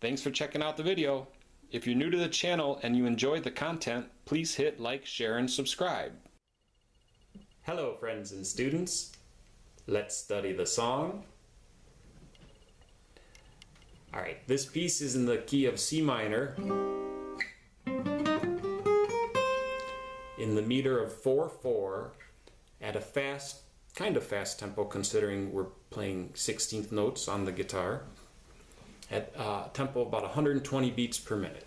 Thanks for checking out the video. If you're new to the channel and you enjoyed the content, please hit like, share, and subscribe. Hello friends and students. Let's study the song. Alright, this piece is in the key of C minor in the meter of 4/4 at a fast, kind of fast tempo considering we're playing 16th notes on the guitar, at a tempo about 120 beats per minute.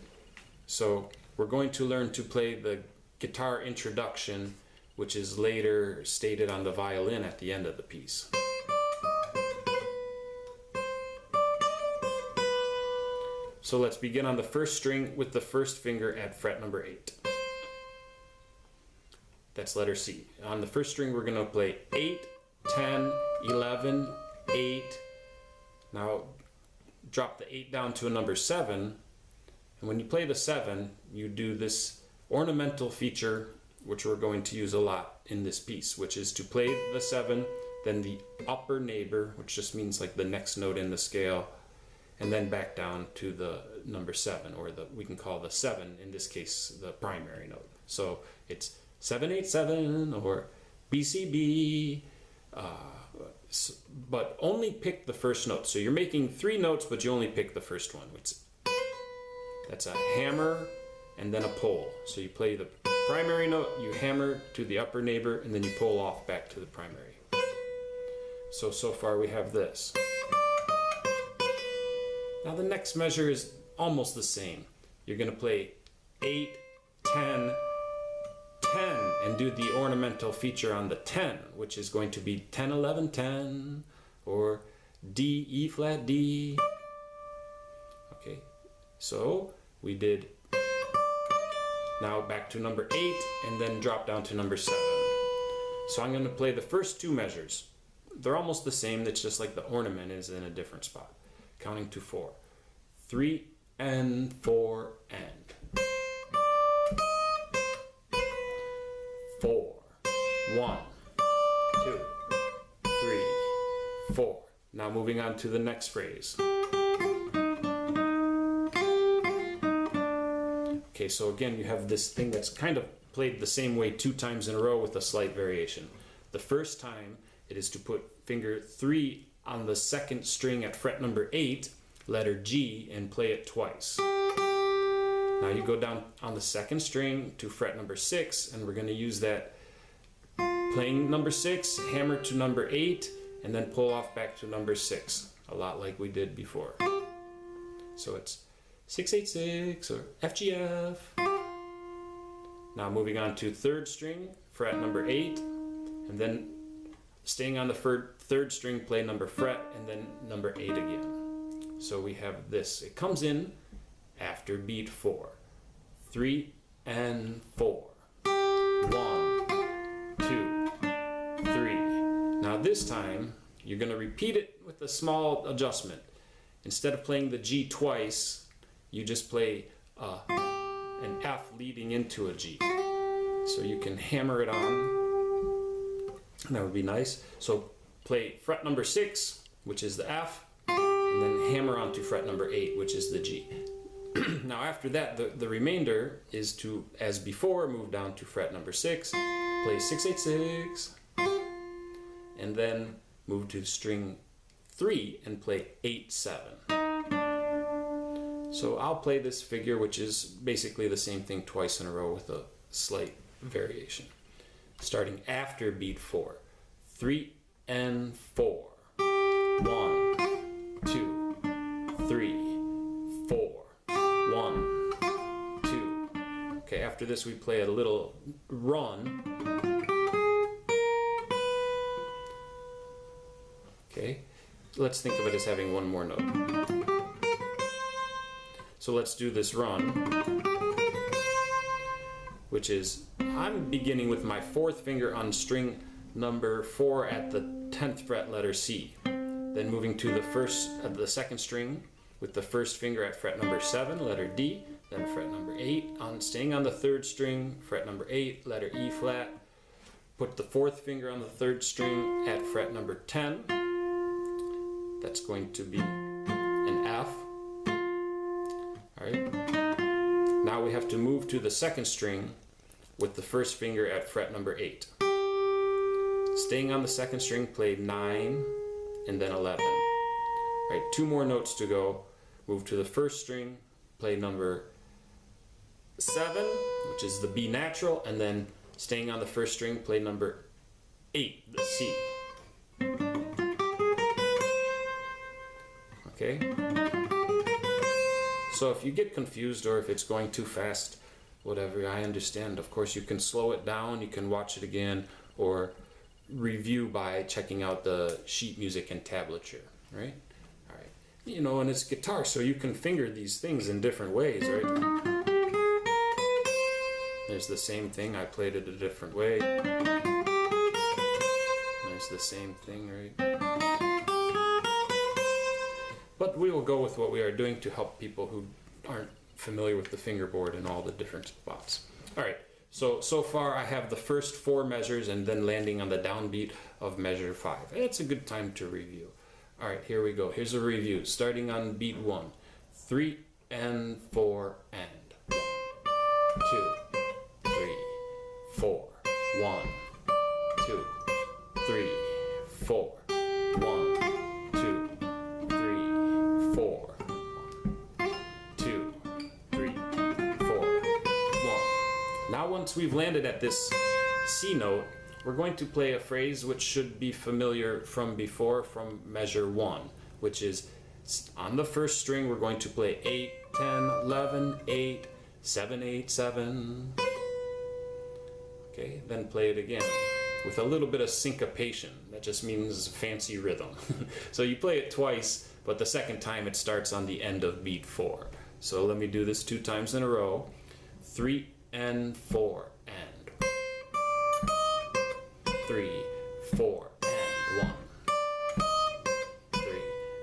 So we're going to learn to play the guitar introduction, which is later stated on the violin at the end of the piece. So let's begin on the first string with the first finger at fret number 8. That's letter C. On the first string we're going to play 8, 10, 11, 8. Now drop the 8 down to a number 7, and when you play the 7 you do this ornamental feature which we're going to use a lot in this piece, which is to play the 7, then the upper neighbor, which just means like the next note in the scale, and then back down to the number 7, or we can call the 7 in this case the primary note. So it's 7/8/7 or BCB, but only pick the first note. So you're making 3 notes, but you only pick the first one. That's a hammer and then a pull. So you play the primary note, you hammer to the upper neighbor, and then you pull off back to the primary. So far we have this. Now the next measure is almost the same. You're going to play 8, 10, 10, and do the ornamental feature on the 10, which is going to be 10, 11, 10, or D, E flat, D. Okay, so we did. Now back to number 8, and then drop down to number 7. So I'm going to play the first 2 measures. They're almost the same, it's just like the ornament is in a different spot. Counting to 4. 3 and 4 and 4. 1, 2, 3, 4. Now moving on to the next phrase. Okay, so again you have this thing that's kind of played the same way 2 times in a row with a slight variation. The first time it is to put finger 3 on the second string at fret number 8, letter G, and play it twice. Now you go down on the second string to fret number 6, and we're going to use that playing number 6, hammer to number 8, and then pull off back to number 6, a lot like we did before. So it's 6/8/6 or FGF. Now moving on to third string, fret number 8, and then staying on the third string, play number fret, and then number 8 again. So we have this. It comes in after beat 4. 3 and 4. 1, 2, 3. Now this time, you're going to repeat it with a small adjustment. Instead of playing the G twice, you just play an F leading into a G. So you can hammer it on. That would be nice. So play fret number 6, which is the F, and then hammer onto fret number 8, which is the G. Now after that, the remainder is to, as before, move down to fret number 6, play 6/8/6, and then move to string 3 and play 8/7. So I'll play this figure, which is basically the same thing twice in a row with a slight variation. Starting after beat 4. 3 and 4. 1, 2, 3, 4. 1, 2. Okay, after this we play a little run. Okay, let's think of it as having one more note. So let's do this run, which is, I'm beginning with my 4th finger on string number 4 at the 10th fret, letter C. Then moving to the second string with the 1st finger at fret number 7, letter D. Then fret number 8, staying on the 3rd string, fret number 8, letter E flat. Put the 4th finger on the 3rd string at fret number 10. That's going to be an F. Alright? Now we have to move to the second string with the first finger at fret number 8. Staying on the second string, play 9 and then 11. Alright, 2 more notes to go. Move to the first string, play number 7, which is the B natural, and then staying on the first string, play number 8, the C. Okay? So if you get confused or if it's going too fast, whatever, I understand. Of course, you can slow it down, you can watch it again, or review by checking out the sheet music and tablature, right? All right. You know, and it's guitar, so you can finger these things in different ways, right? There's the same thing, I played it a different way. There's the same thing, right? But we will go with what we are doing to help people who aren't familiar with the fingerboard and all the different spots. All right, so far I have the first 4 measures and then landing on the downbeat of measure 5. It's a good time to review. All right, here we go. Here's a review. Starting on beat 1, 3 and 4 and 1, 2, 3, 4, 1, 2, 3, 4, 1, 2, 3, 4, 1, 2, 3, 4, 1. Now once we've landed at this C note, we're going to play a phrase which should be familiar from before, from measure 1, which is on the first string we're going to play 8, 10, 11, 8, 7, 8, 7. Okay, then play it again with a little bit of syncopation. That just means fancy rhythm. So you play it twice, but the second time it starts on the end of beat 4. So let me do this 2 times in a row. 3 and 4 and 3, 4 and 1, 3.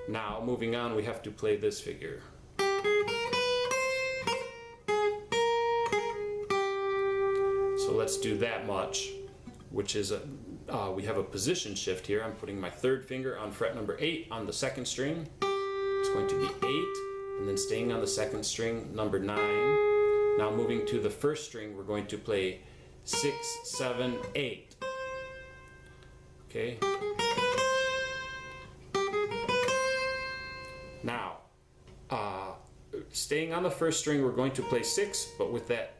Now moving on, we have to play this figure. So let's do that much, which is we have a position shift here. I'm putting my 3rd finger on fret number 8 on the 2nd string. It's going to be 8, and then staying on the 2nd string, number 9. Now moving to the 1st string, we're going to play 6, 7, 8. Okay. Now, staying on the 1st string, we're going to play 6, but with that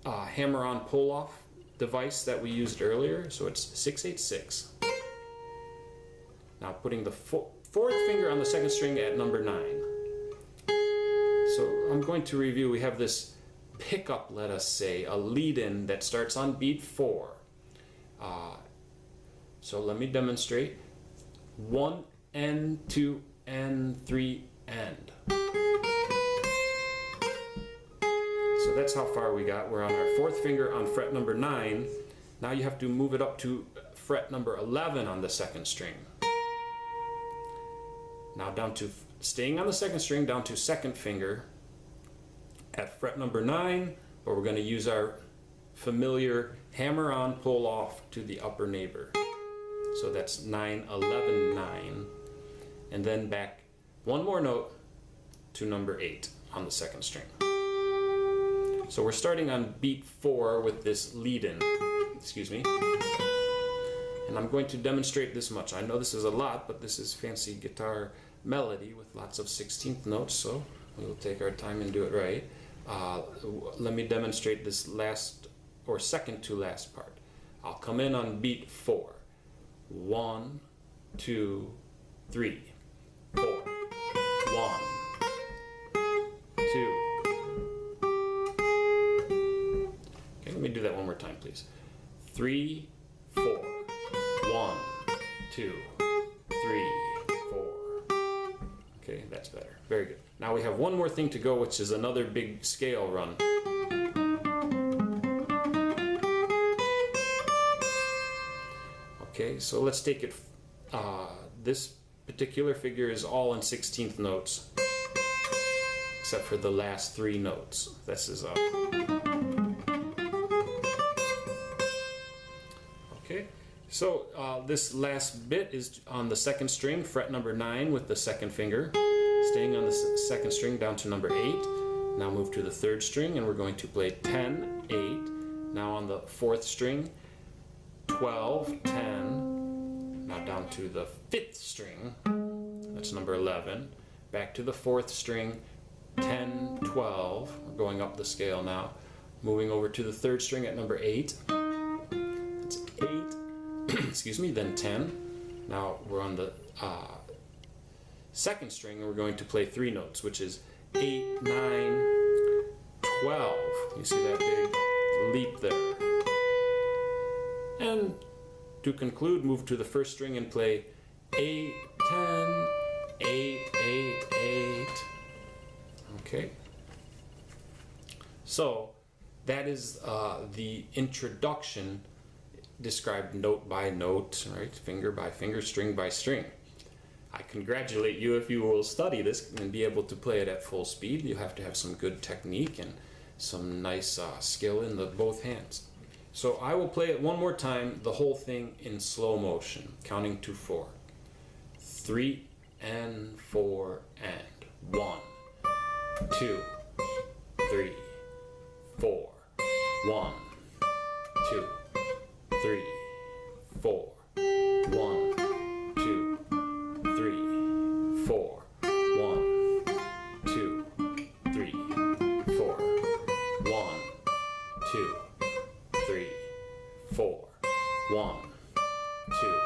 hammer-on pull-off device that we used earlier, so it's 6, 8, 6. Now putting the 4th finger on the 2nd string at number 9. So I'm going to review. We have this pickup, let us say, a lead-in that starts on beat 4. So let me demonstrate. 1 and 2 and 3 and. So that's how far we got. We're on our 4th finger on fret number 9. Now you have to move it up to fret number 11 on the 2nd string. Now down to, staying on the 2nd string, down to 2nd finger at fret number 9, but we're going to use our familiar hammer-on pull-off to the upper neighbor. So that's 9, 11, 9. And then back 1 more note to number 8 on the 2nd string. So we're starting on beat 4 with this lead-in, excuse me. And I'm going to demonstrate this much. I know this is a lot, but this is fancy guitar melody with lots of 16th notes, so we'll take our time and do it right. Let me demonstrate this last, or second to last part. I'll come in on beat 4. 1, 2, 3, 4. 1, 2. Okay, let me do that one more time, please. 3, 4. 1, 2, 3, 4. Okay, that's better. Very good. Now we have one more thing to go, which is another big scale run. Okay, so let's take it. This particular figure is all in 16th notes, except for the last 3 notes. This is up. Okay, so this last bit is on the 2nd string, fret number 9 with the 2nd finger, staying on the 2nd string down to number 8. Now move to the third string and we're going to play 10, 8. Now on the fourth string, 12, 10. Now down to the fifth string, that's number 11. Back to the fourth string, 10, 12. We're going up the scale now. Moving over to the third string at number 8. That's 8. Excuse me, then 10. Now we're on the second string and we're going to play 3 notes, which is 8, 9, 12. You see that big leap there. And to conclude, move to the first string and play 8, 10, 8, 8, 8. Okay. So that is the introduction, described note by note, right? Finger by finger, string by string. I congratulate you if you will study this and be able to play it at full speed. You have to have some good technique and some nice skill in the both hands. So I will play it one more time, the whole thing in slow motion, counting to 4. 3 and 4 and 1, 2, 3, 4. 1, 2, 3, 4. 1, 2, 3, 4. 1, 2, 3, 4. 1, 2, 3, 4. 1, 2,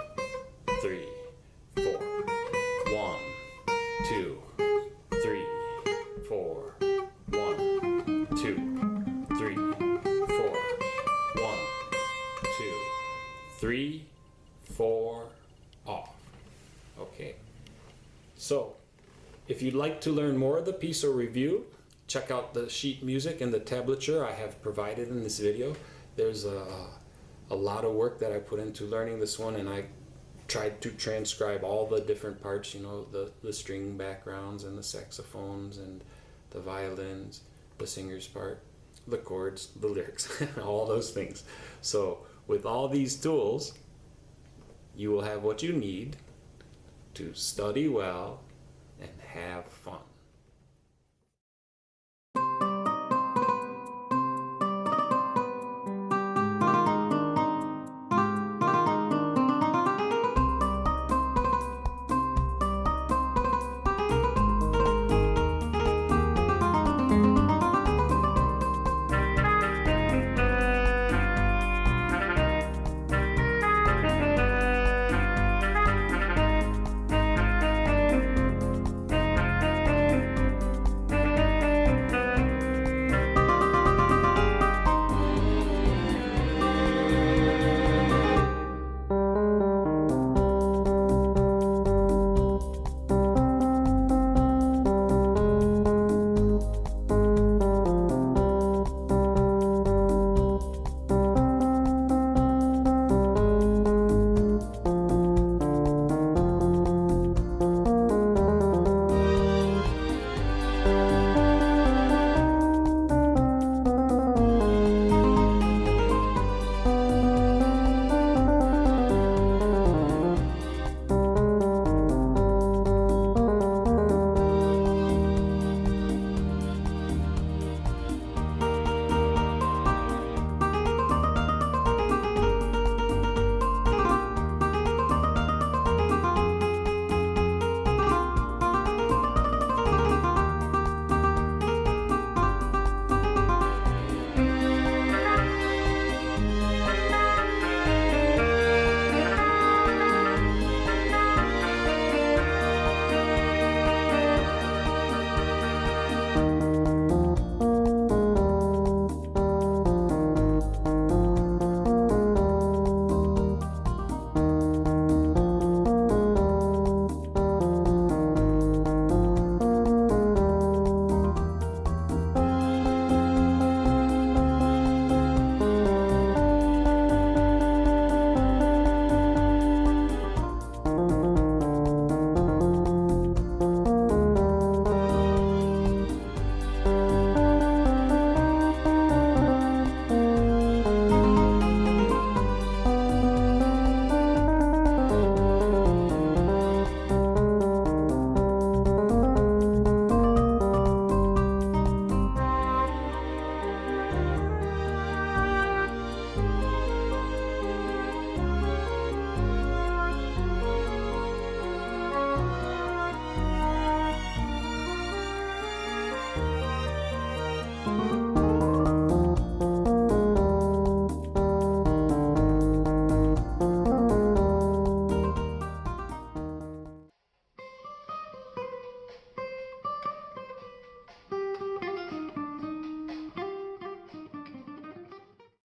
3, 4. 1, 2, 3, 4. 1, 2, 3, 4. 1, 2, 3, 4, off. Okay. So, if you'd like to learn more of the piece or review, check out the sheet music and the tablature I have provided in this video. There's a lot of work that I put into learning this one, and I tried to transcribe all the different parts, you know, the string backgrounds and the saxophones and the violins, the singer's part, the chords, the lyrics, all those things. So with all these tools, you will have what you need to study well and have fun.